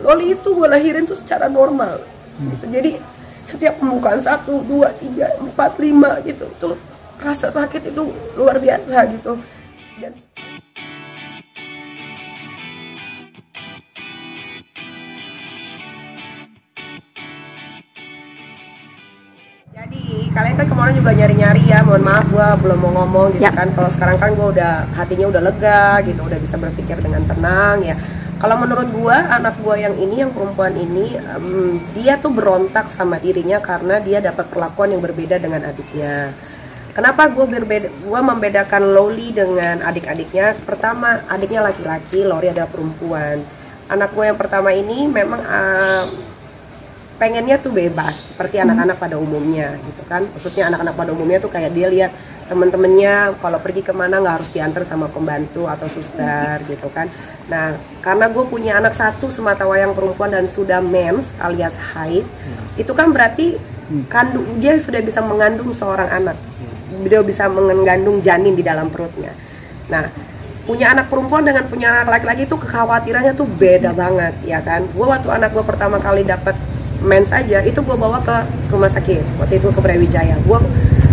Loli itu gue lahirin tuh secara normal gitu. Jadi setiap pembukaan 1, 2, 3, 4, 5 gitu tuh rasa sakit itu luar biasa gitu. Dan jadi kalian kan kemarin juga nyari-nyari ya, mohon maaf gue belum mau ngomong gitu kan. Kalau sekarang kan gue udah hatinya udah lega gitu, udah bisa berpikir dengan tenang ya. Kalau menurut gue, anak gue yang ini, yang perempuan ini, dia tuh berontak sama dirinya karena dia dapat perlakuan yang berbeda dengan adiknya. Kenapa gue membedakan Loli dengan adik-adiknya? Pertama, adiknya laki-laki, Lori adalah perempuan. Anak gue yang pertama ini memang pengennya tuh bebas seperti anak-anak pada umumnya gitu kan. Maksudnya anak-anak pada umumnya tuh kayak dia lihat temen-temennya kalau pergi kemana nggak harus diantar sama pembantu atau suster gitu kan. Nah karena gue punya anak satu sematawayang perempuan dan sudah mens alias haid, itu kan berarti dia sudah bisa mengandung seorang anak, dia bisa mengandung janin di dalam perutnya. Nah punya anak perempuan dengan punya anak laki-laki itu kekhawatirannya tuh beda banget ya kan. Gue waktu anak gue pertama kali dapat mens aja itu gue bawa ke rumah sakit, waktu itu ke Brawijaya. Gue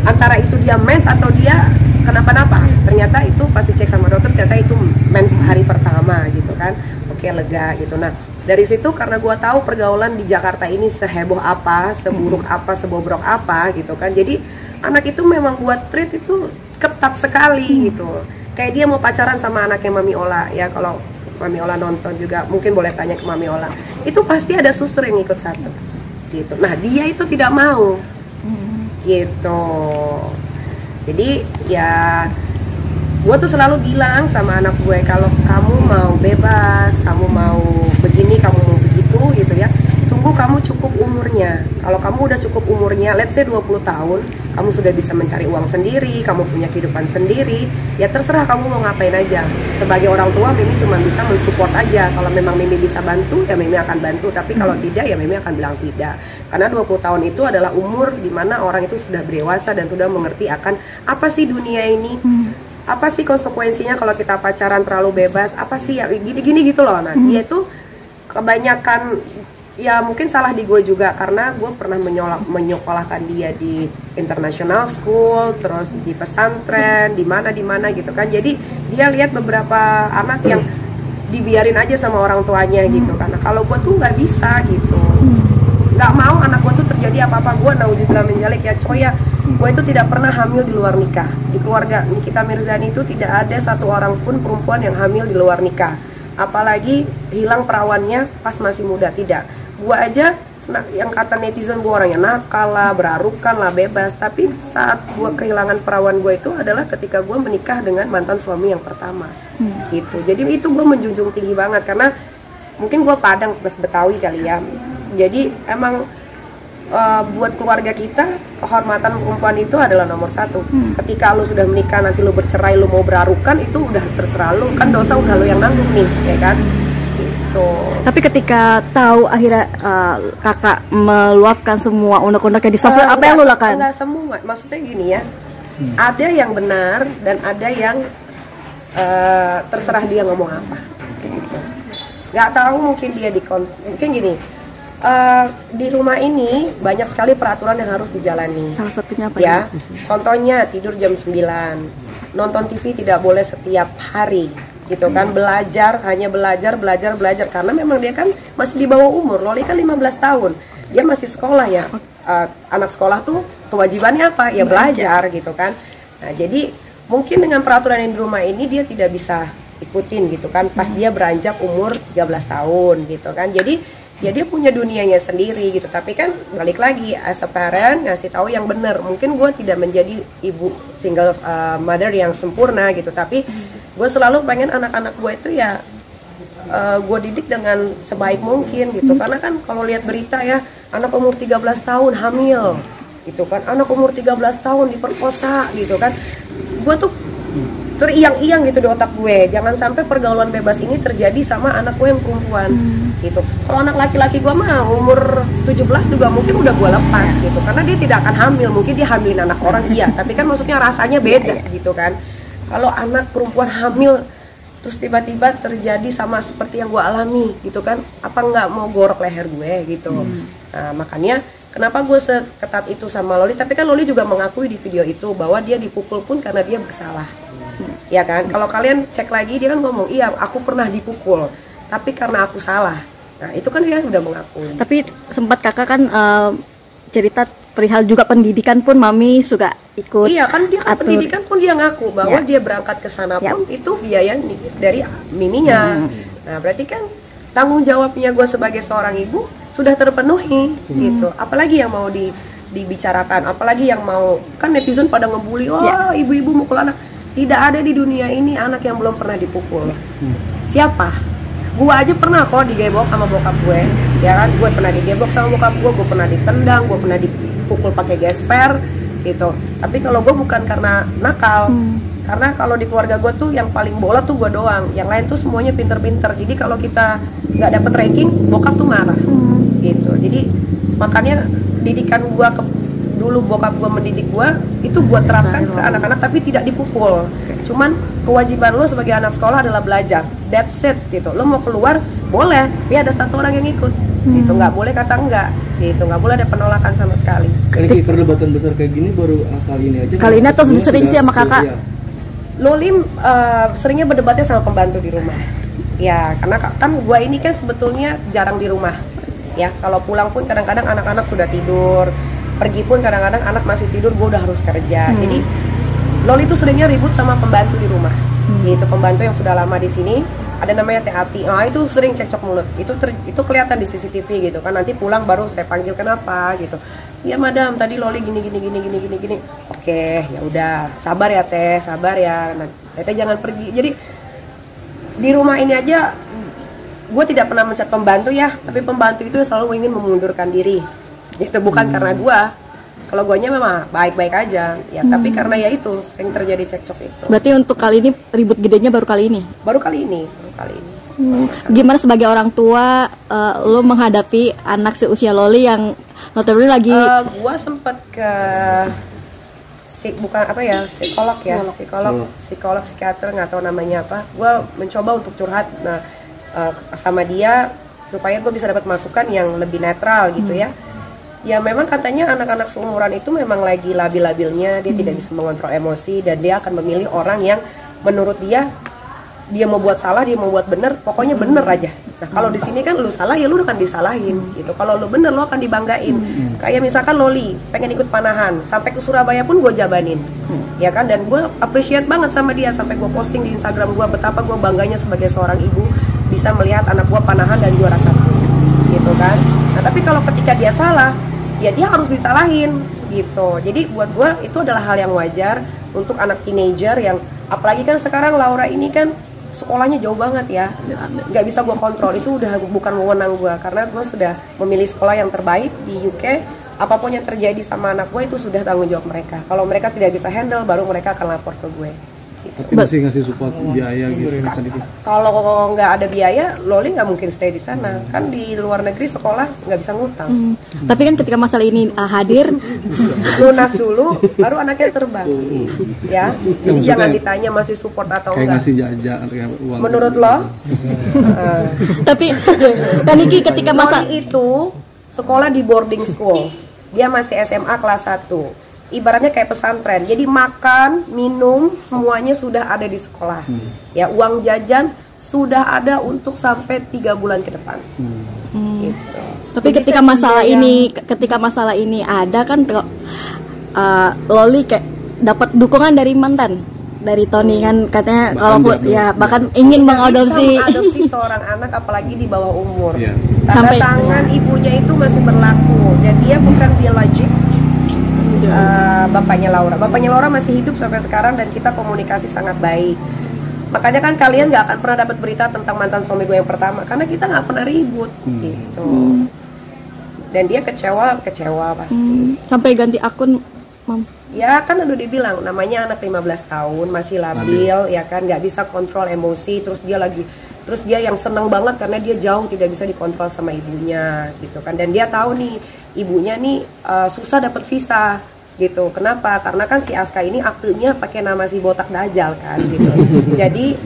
antara itu dia mens atau dia kenapa-napa, ternyata itu pas dicek sama dokter ternyata itu mens hari pertama gitu kan. Oke, lega gitu. Nah dari situ karena gue tahu pergaulan di Jakarta ini seheboh apa, seburuk apa, sebobrok apa gitu kan, jadi anak itu memang buat treat itu ketat sekali gitu. Kayak dia mau pacaran sama anaknya Mami Ola ya, kalau Mami Ola nonton juga mungkin boleh tanya ke Mami Ola, itu pasti ada suster yang ikut satu gitu. Nah dia itu tidak mau gitu. Jadi ya gue tuh selalu bilang sama anak gue, kalau kamu mau bebas, kamu mau begini, kamu mau begitu gitu ya, tunggu kamu cukup umurnya. Kalau kamu udah cukup umurnya, let's say 20 tahun, kamu sudah bisa mencari uang sendiri, kamu punya kehidupan sendiri, ya terserah kamu mau ngapain aja. Sebagai orang tua, Mimi cuma bisa mensupport aja. Kalau memang Mimi bisa bantu, ya Mimi akan bantu. Tapi kalau tidak, ya Mimi akan bilang tidak. Karena 20 tahun itu adalah umur dimana orang itu sudah dewasa dan sudah mengerti akan apa sih dunia ini, apa sih konsekuensinya kalau kita pacaran terlalu bebas, apa sih ya gini-gini gitu loh. Nah dia itu kebanyakan, ya mungkin salah di gue juga karena gue pernah menyekolahkan dia di international school, terus di pesantren, di mana gitu kan. Jadi dia lihat beberapa anak yang dibiarin aja sama orang tuanya gitu. Karena kalau gue tuh nggak bisa gitu, nggak mau anak gue tuh terjadi apa-apa. Gue nauzubillah min dzalik ya coy ya, gue itu tidak pernah hamil di luar nikah. Di keluarga Nikita Mirzani itu tidak ada satu orang pun perempuan yang hamil di luar nikah, apalagi hilang perawannya pas masih muda. Tidak, gue aja yang kata netizen gue orangnya nakal lah, berarukan lah, bebas. Tapi saat gue kehilangan perawan gue itu adalah ketika gue menikah dengan mantan suami yang pertama gitu. Jadi itu gue menjunjung tinggi banget karena mungkin gue Padang plus Betawi kali ya. Jadi emang buat keluarga kita kehormatan perempuan itu adalah nomor satu. Ketika lu sudah menikah, nanti lu bercerai, lu mau berarukan, itu udah terserah lu, kan dosa udah lu yang nanggung nih ya kan gitu. Tapi ketika tahu akhirnya kakak meluapkan semua unek-uneknya di sosmed, apa yang lu lakukan? Enggak semua, maksudnya gini ya, ada yang benar dan ada yang terserah dia ngomong apa gitu. Nggak tahu, mungkin dia mungkin gini, di rumah ini banyak sekali peraturan yang harus dijalani. Salah satunya apa ya? Contohnya tidur jam 9, nonton TV tidak boleh setiap hari gitu kan, belajar hanya belajar karena memang dia kan masih di bawah umur. Loli kan 15 tahun, dia masih sekolah ya. Anak sekolah tuh kewajibannya apa? Ya belajar gitu kan. Nah jadi mungkin dengan peraturan yang di rumah ini dia tidak bisa ikutin gitu kan pas dia beranjak umur 13 tahun gitu kan. Jadi ya dia punya dunianya sendiri gitu. Tapi kan balik lagi as a parent ngasih tahu yang benar. Mungkin gue tidak menjadi ibu single mother yang sempurna gitu, tapi gue selalu pengen anak-anak gue itu ya gue didik dengan sebaik mungkin gitu. Karena kan kalau lihat berita ya, anak umur 13 tahun hamil gitu kan, anak umur 13 tahun diperkosa gitu kan. Gue tuh teriang-iang gitu di otak gue, jangan sampai pergaulan bebas ini terjadi sama anak gue yang perempuan gitu. Kalau anak laki-laki gue mah umur 17 juga mungkin udah gue lepas gitu, karena dia tidak akan hamil. Mungkin dia hamilin anak orang iya, tapi kan maksudnya rasanya beda gitu kan. Kalau anak perempuan hamil terus tiba-tiba terjadi sama seperti yang gue alami gitu kan, apa nggak mau gorok leher gue gitu. Nah makanya kenapa gue seketat itu sama Loli, tapi kan Loli juga mengakui di video itu bahwa dia dipukul pun karena dia bersalah. Ya kan, kalau kalian cek lagi dia kan ngomong, iya aku pernah dipukul tapi karena aku salah. Nah itu kan dia udah mengakui. Tapi sempat kakak kan cerita perihal juga pendidikan pun mami suka ikut. Iya kan dia kan atur. pendidikan pun dia ngaku bahwa Ya. dia berangkat ke sana Ya. pun itu biaya dari miminya. Nah berarti kan tanggung jawabnya gue sebagai seorang ibu sudah terpenuhi gitu. Apalagi yang mau dibicarakan, apalagi yang mau, kan netizen pada ngebully, wah ibu-ibu mukul anak. Tidak ada di dunia ini anak yang belum pernah dipukul. Siapa? Gue aja pernah kok digebok sama bokap gue, ya kan? Gue pernah digebok sama bokap gue pernah ditendang, gue pernah dipukul pakai gesper gitu. Tapi kalau gue bukan karena nakal, karena kalau di keluarga gue tuh yang paling bola tuh gue doang, yang lain tuh semuanya pinter-pinter. Jadi kalau kita nggak dapet ranking, bokap tuh marah gitu. Jadi makanya didikan gue dulu bokap gue mendidik gue itu gue terapkan ke anak-anak, tapi tidak dipukul. Cuman kewajiban lo sebagai anak sekolah adalah belajar, that's it gitu. Lo mau keluar boleh, tapi ada satu orang yang ikut gitu, nggak boleh kata enggak gitu, nggak boleh ada penolakan sama sekali. Ini perdebatan besar kayak gini baru kali ini aja. Kali ini atau sering sih sama kakak? Iya. Lolim seringnya berdebatnya sama pembantu di rumah. Ya, karena kan gue ini kan sebetulnya jarang di rumah. Ya, kalau pulang pun kadang-kadang anak-anak sudah tidur. Pergi pun kadang-kadang anak masih tidur, gue udah harus kerja. Jadi Loli tuh seringnya ribut sama pembantu di rumah. Itu pembantu yang sudah lama di sini, ada namanya Teh Ati. Nah, itu sering cekcok mulut. Itu kelihatan di CCTV gitu kan. Nanti pulang baru saya panggil kenapa gitu. Iya madam, tadi Loli gini. Oke, ya udah, sabar ya Teh, sabar ya. Nah, Teh jangan pergi. Jadi di rumah ini aja gue tidak pernah mencat pembantu ya, tapi pembantu itu selalu ingin memundurkan diri. Itu bukan karena gue. Kalau guanya memang baik-baik aja ya, tapi karena ya itu sering terjadi cekcok itu. Berarti untuk kali ini ribut gedenya baru kali ini? Baru kali ini. Gimana sebagai orang tua lo menghadapi anak seusia Loli yang notabene lagi gua sempet ke psikolog psikiater, nggak tahu namanya apa. Gua mencoba untuk curhat sama dia supaya gue bisa dapat masukan yang lebih netral gitu ya. Ya memang katanya anak-anak seumuran itu memang lagi labil-labilnya, dia tidak bisa mengontrol emosi dan dia akan memilih orang yang menurut dia mau buat salah, dia mau buat bener, pokoknya bener aja. Nah kalau di sini kan lu salah ya lu akan disalahin gitu. Kalau lu bener lu akan dibanggain. Kayak misalkan Loli pengen ikut panahan, sampai ke Surabaya pun gue jabanin. Ya kan, dan gue appreciate banget sama dia, sampai gue posting di Instagram gue betapa gue bangganya sebagai seorang ibu bisa melihat anak gue panahan dan juara satu gitu kan. Nah tapi kalau ketika dia salah, ya dia harus disalahin gitu. Jadi buat gue itu adalah hal yang wajar untuk anak teenager yang, apalagi kan sekarang Laura ini kan sekolahnya jauh banget ya, nggak bisa gue kontrol, itu udah bukan wewenang gue, karena gue sudah memilih sekolah yang terbaik di UK. Apapun yang terjadi sama anak gue itu sudah tanggung jawab mereka. Kalau mereka tidak bisa handle, baru mereka akan lapor ke gue gitu. Tapi masih ngasih support biaya gitu tadi. Kalau nggak ada biaya, Loli nggak mungkin stay di sana. Kan di luar negeri sekolah nggak bisa ngutang. Tapi kan ketika masalah ini hadir, lunas dulu, baru anaknya terbang. Ya, jadi jangan ditanya masih support atau Kayak enggak. ngasih jajan kayak uang. Menurut lo? tapi kan Niki ketika masa Loli itu sekolah di boarding school. Dia masih SMA kelas 1. Ibaratnya kayak pesantren. Jadi makan, minum, semuanya sudah ada di sekolah. Ya, uang jajan sudah ada untuk sampai 3 bulan ke depan. Gitu. Tapi Jadi ketika masalah ini ada kan Loli kayak dapat dukungan dari mantan, dari Tony kan katanya kalau ya bahkan ingin mengadopsi seorang anak apalagi di bawah umur. Iya. Tanda Sampai- tangan ibunya itu masih berlaku dan dia bukan biologik. Bapaknya Laura masih hidup sampai sekarang dan kita komunikasi sangat baik. Makanya kan kalian nggak akan pernah dapat berita tentang mantan suami gue yang pertama karena kita nggak pernah ribut gitu. Dan dia kecewa pasti. sampai ganti akun, Mam. Ya kan udah dibilang namanya anak 15 tahun masih labil ya kan, nggak bisa kontrol emosi, terus dia yang seneng banget karena dia jauh tidak bisa dikontrol sama ibunya gitu kan, dan dia tahu nih ibunya nih susah dapat visa, gitu. Kenapa? Karena kan si Aska ini aktenya pakai nama si botak Dajjal kan gitu. Jadi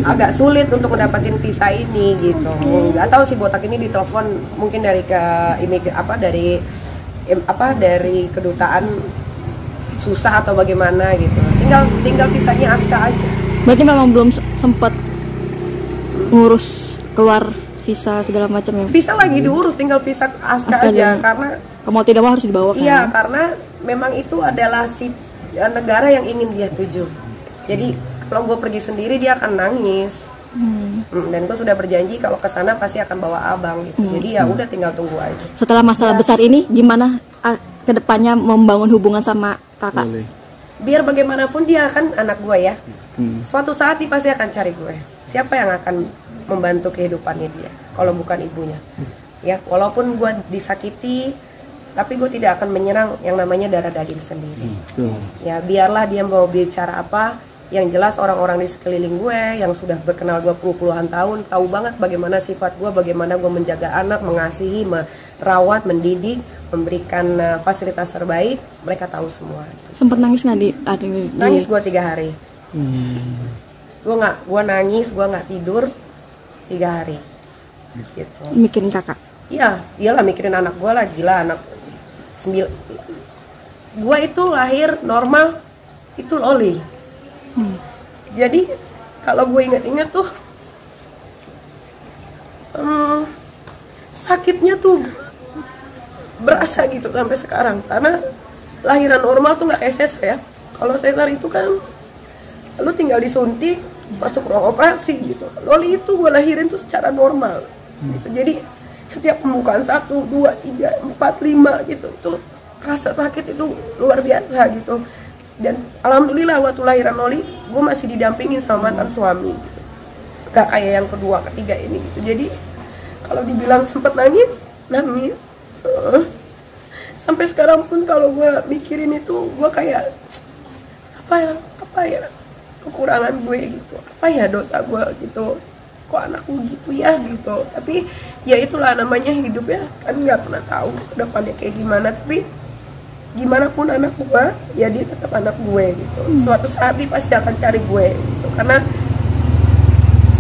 agak sulit untuk mendapatkan visa ini gitu. Nggak tahu si botak ini ditelepon mungkin dari dari kedutaan susah atau bagaimana gitu. Tinggal visanya Aska aja. Berarti memang belum sempat ngurus keluar visa segala macam ya? Visa lagi diurus, tinggal visa Aska aja karena mau tidak mau harus dibawa kan? Iya, karena memang itu adalah negara yang ingin dia tuju. Jadi kalau gue pergi sendiri dia akan nangis. Dan gue sudah berjanji kalau ke sana pasti akan bawa abang gitu. Jadi ya udah tinggal tunggu aja. Setelah masalah besar ini gimana kedepannya membangun hubungan sama kakak? Biar bagaimanapun dia kan anak gue ya. Suatu saat dia pasti akan cari gue. Siapa yang akan membantu kehidupannya dia kalau bukan ibunya? Ya, walaupun gue disakiti, tapi gue tidak akan menyerang yang namanya darah daging sendiri. Ya biarlah dia mau bicara apa, yang jelas orang-orang di sekeliling gue yang sudah berkenal gue puluhan tahun tahu banget bagaimana sifat gue, bagaimana gue menjaga anak, mengasihi, merawat, mendidik, memberikan fasilitas terbaik. Mereka tahu semua. Sempet nangis nggak di nangis gue 3 hari. Gue nangis, gue nggak tidur 3 hari. Gitu. Mikirin kakak? Iya, iyalah mikirin anak gue lah, gila anak. Gue itu lahir normal itu Loli. Jadi kalau gue ingat-ingat tuh sakitnya tuh berasa gitu sampai sekarang karena lahiran normal tuh nggak kayak sesar ya. Kalau sesar itu kan lu tinggal disuntik masuk ruang operasi gitu. Loli itu gue lahirin tuh secara normal gitu. Jadi setiap pembukaan 1, 2, 3, 4, 5 gitu tuh rasa sakit itu luar biasa gitu. Dan alhamdulillah waktu lahiran Loli gue masih didampingin sama mantan suami gitu. Gak kayak yang kedua ketiga ini gitu. Jadi kalau dibilang sempet nangis sampai sekarang pun kalau gue mikirin itu gue kayak apa ya kekurangan gue gitu, apa ya dosa gue gitu, kok anakku gitu ya gitu. Tapi ya itulah namanya hidup ya, kan nggak pernah tahu depannya kayak gimana. Tapi gimana pun anak gue ya dia tetap anak gue gitu. Suatu saat dia pasti akan cari gue gitu, karena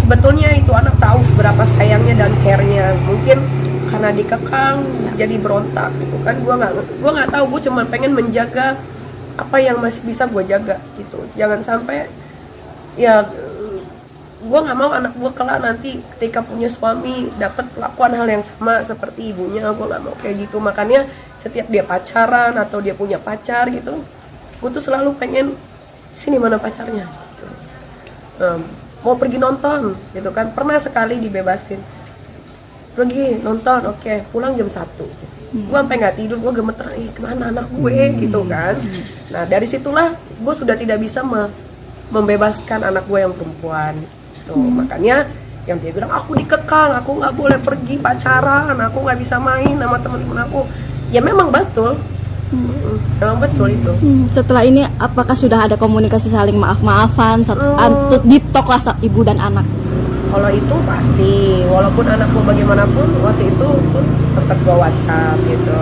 sebetulnya itu anak tahu seberapa sayangnya dan care-nya. Mungkin karena dikekang jadi berontak gitu kan. Gue nggak tahu, gue cuma pengen menjaga apa yang masih bisa gue jaga gitu. Jangan sampai ya gue nggak mau anak gue kelak nanti ketika punya suami dapat perlakuan hal yang sama seperti ibunya. Gue nggak mau kayak gitu. Makanya setiap dia pacaran atau dia punya pacar gitu, gue tuh selalu pengen sini mana pacarnya gitu. Mau pergi nonton gitu kan, pernah sekali dibebasin pergi nonton, oke, pulang jam 1 gitu. Gue sampai nggak tidur, gue gemeter, kemana anak gue gitu kan. Nah dari situlah gue sudah tidak bisa membebaskan anak gue yang perempuan tuh. Makanya yang dia bilang aku dikekang, aku nggak boleh pergi pacaran, aku nggak bisa main sama teman-teman aku. Ya memang betul, memang betul itu. Setelah ini apakah sudah ada komunikasi saling maaf-maafan, deep talk lah ibu dan anak? Kalau itu pasti, walaupun anakku bagaimanapun waktu itu pun sempat gua WhatsApp gitu,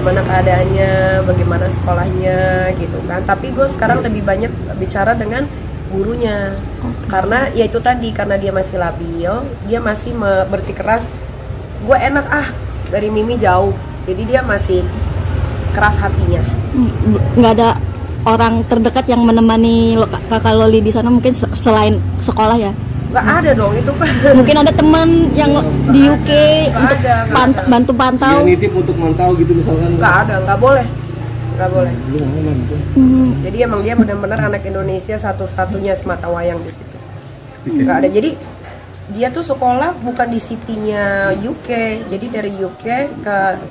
gimana keadaannya, bagaimana sekolahnya gitu kan. Tapi gue sekarang lebih banyak bicara dengan gurunya, karena ya itu tadi, karena dia masih labil, dia masih bersikeras. Gue enak dari Mimi jauh, jadi dia masih keras hatinya. Nggak ada orang terdekat yang menemani kakak Loli di sana mungkin selain sekolah ya? Nggak ada dong itu kan. Mungkin ada teman yang di UK untuk bantu pantau. Dia nitip untuk mantau gitu misalkan. Nggak ada, nggak boleh. Jadi emang dia benar-benar anak Indonesia satu-satunya semata wayang di situ. Nggak ada. Jadi dia tuh sekolah bukan di city-nya UK. Jadi dari UK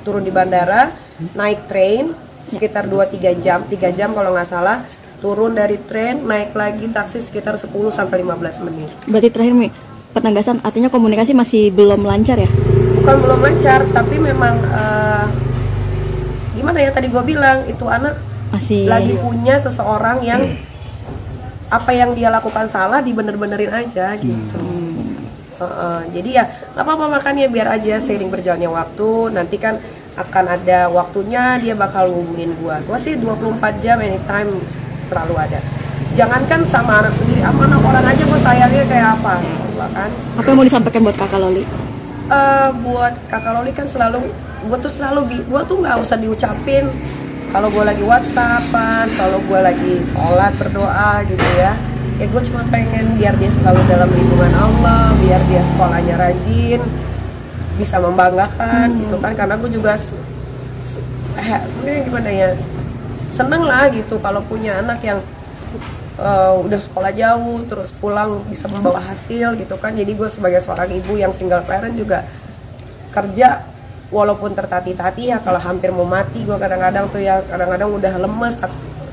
turun di bandara, naik train sekitar 2-3 jam, 3 jam kalau nggak salah. Turun dari tren, naik lagi taksi sekitar 10-15 menit. Berarti terakhir Mi, penegasan artinya komunikasi masih belum lancar ya? Bukan belum lancar, tapi memang gimana ya, tadi gue bilang itu anak masih lagi punya seseorang yang apa yang dia lakukan salah dibener-benerin aja gitu. Jadi ya nggak apa-apa, makanya biar aja seiring berjalannya waktu nanti kan akan ada waktunya dia bakal hubungin gue sih 24 jam anytime selalu ada. Jangankan sama anak sendiri, sama anak orang aja gue sayangnya kayak apa kan. Apa yang mau disampaikan buat kakak Loli? Buat kakak Loli kan gue tuh nggak usah diucapin kalau gue lagi WhatsAppan, kalau gue lagi sholat berdoa gitu ya gue cuma pengen biar dia selalu dalam lindungan Allah, biar dia sekolahnya rajin, bisa membanggakan gitu kan, karena gue juga gimana ya, seneng lah gitu kalau punya anak yang udah sekolah jauh terus pulang bisa membawa hasil gitu kan. Jadi gue sebagai seorang ibu yang single parent juga kerja walaupun tertati-tati ya, kalau hampir mau mati gue kadang-kadang udah lemes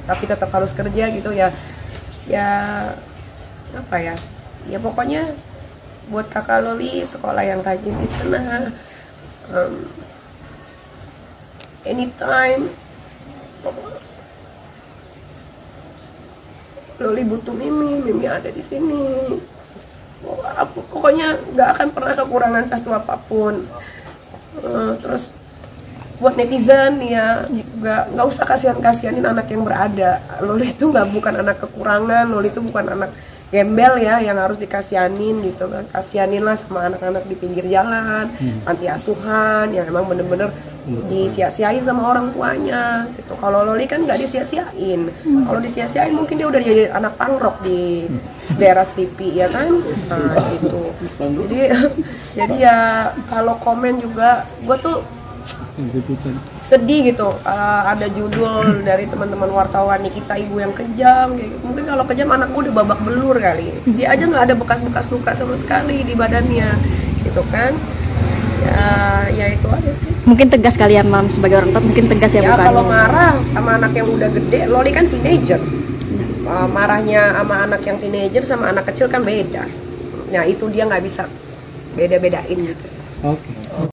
tapi tetap harus kerja gitu ya apa ya pokoknya buat kakak Loli sekolah yang rajin di sana, anytime Loli butuh Mimi ada di sini. Pokoknya nggak akan pernah kekurangan satu apapun. Terus buat netizen ya nggak usah kasihanin anak yang berada. Loli itu bukan anak kekurangan, Loli itu bukan anak gembel ya yang harus dikasihanin gitu kan. Kasihaninlah sama anak-anak di pinggir jalan, panti asuhan yang emang bener-bener disia-siain sama orang tuanya gitu. Kalau Loli kan nggak disia-siain. Kalau disia-siain mungkin dia udah jadi anak pangrok di daerah Sleepy ya kan. Nah gitu. Jadi ya kalau komen juga gue tuh sedih gitu. Ada judul dari teman-teman wartawan, Nikita ibu yang kejam kayak gitu. Mungkin kalau kejam anakku udah babak belur kali. Dia aja nggak ada bekas-bekas luka sama sekali di badannya gitu kan. Ya itu aja sih. Mungkin tegas kali ya Mam, sebagai orang tua mungkin tegas ya bukan? Kalau marah sama anak yang udah gede, Loli kan teenager. Marahnya sama anak yang teenager sama anak kecil kan beda. Nah itu dia nggak bisa beda-bedain gitu. Oke.